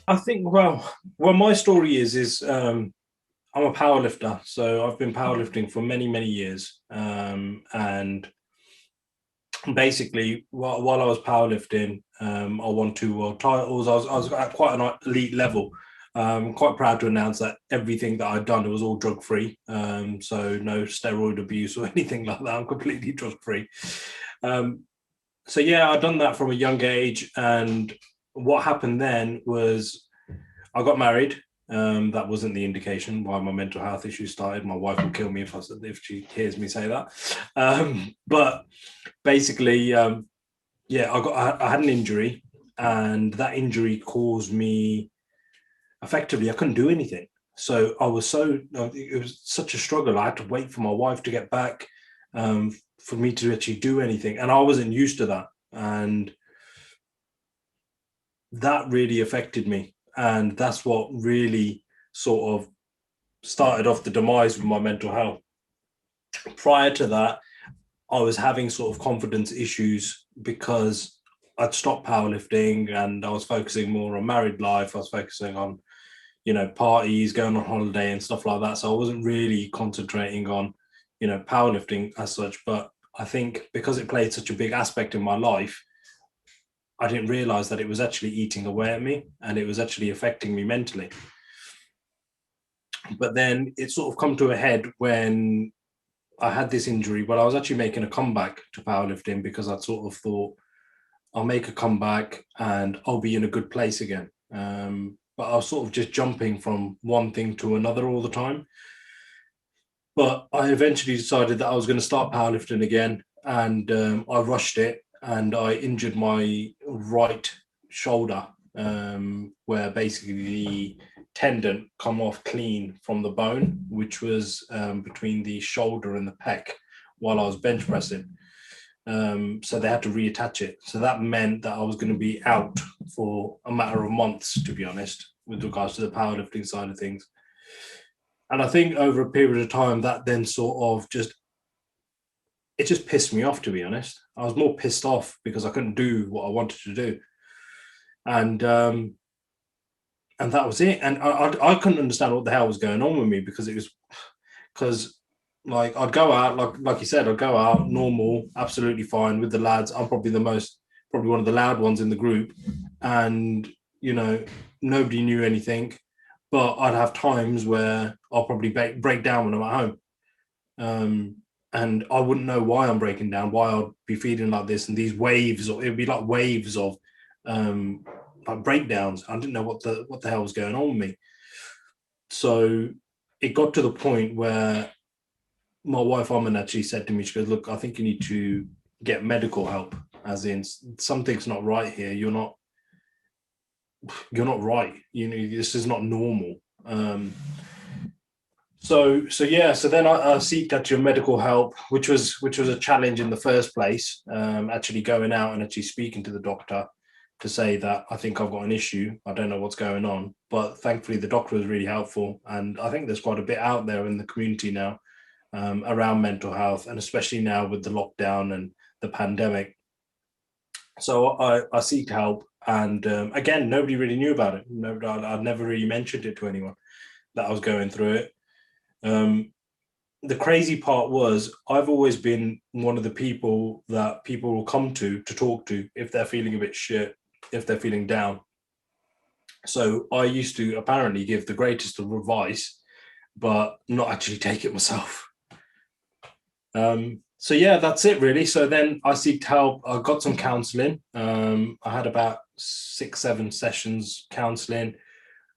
I think, well, my story is I'm a power lifter. So I've been powerlifting for many, many years. And basically, while I was powerlifting, I won 2 world titles. I was at quite an elite level. Quite proud to announce that everything that I'd done, it was all drug free. So no steroid abuse or anything like that. I'm completely drug free. Um, so yeah, I'd done that from a young age. And what happened then was I got married. That wasn't the indication why my mental health issues started. My wife will kill me if she hears me say that. But basically, yeah, I had an injury, and that injury caused me effectively I couldn't do anything. So it was such a struggle. I had to wait for my wife to get back for me to actually do anything, and I wasn't used to that, and that really affected me, and that's what really sort of started off the demise with my mental health. Prior to that, I was having sort of confidence issues because I'd stopped powerlifting and I was focusing more on married life. I was focusing on, parties, going on holiday and stuff like that. So I wasn't really concentrating on, powerlifting as such. But I think because it played such a big aspect in my life, I didn't realize that it was actually eating away at me and it was actually affecting me mentally. But then it sort of come to a head when I had this injury, but I was actually making a comeback to powerlifting because I'd sort of thought I'll make a comeback and I'll be in a good place again. But I was sort of just jumping from one thing to another all the time. But I eventually decided that I was going to start powerlifting again, and I rushed it, and I injured my right shoulder, where basically the tendon come off clean from the bone, which was between the shoulder and the pec, while I was bench pressing. So they had to reattach it. So that meant that I was going to be out for a matter of months, to be honest, with regards to the powerlifting side of things. And I think over a period of time, that then sort of it just pissed me off, to be honest. I was more pissed off because I couldn't do what I wanted to do. And that was it. And I couldn't understand what the hell was going on with me because like I'd go out, like you said, I'd go out normal, absolutely fine with the lads. I'm probably one of the loud ones in the group, and you know nobody knew anything. But I'd have times where I'll probably break down when I'm at home, and I wouldn't know why I'm breaking down, why I'd be feeling like this, and these waves, or it'd be like waves of um, like breakdowns. I didn't know what the hell was going on with me. So it got to the point where my wife Armin actually said to me, she goes, "Look, I think you need to get medical help. As in, something's not right here. You're not right. This is not normal." So yeah. So then I seeked actually medical help, which was a challenge in the first place. Actually going out and actually speaking to the doctor to say that I think I've got an issue. I don't know what's going on, but thankfully the doctor was really helpful, and I think there's quite a bit out there in the community now around mental health, and especially now with the lockdown and the pandemic. So I seek help, and again, nobody really knew about it. I'd never really mentioned it to anyone that I was going through it. Um, the crazy part was I've always been one of the people that people will come to talk to if they're feeling a bit shit, if they're feeling down. So I used to apparently give the greatest of advice, but not actually take it myself. So yeah, that's it really. So then I seeked help. I got some counselling. I had about 6, 7 sessions counselling.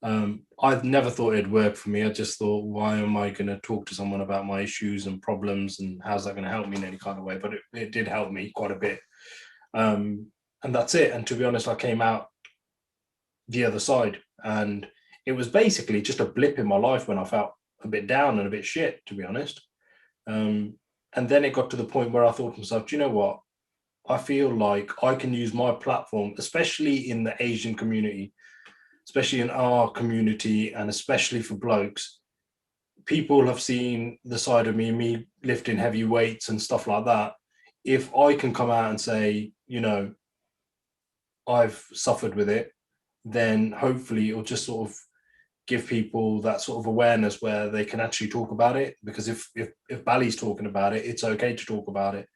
I never thought it'd work for me. I just thought, why am I going to talk to someone about my issues and problems, and how's that going to help me in any kind of way? But it did help me quite a bit. And that's it. And to be honest, I came out the other side, and it was basically just a blip in my life when I felt a bit down and a bit shit, to be honest. Um, and then it got to the point where I thought to myself, do you know what? I feel like I can use my platform, especially in the Asian community, especially in our community, and especially for blokes. People have seen the side of me lifting heavy weights and stuff like that. If I can come out and say, I've suffered with it, then hopefully it'll just sort of give people that sort of awareness where they can actually talk about it. Because if Bally's talking about it, it's okay to talk about it.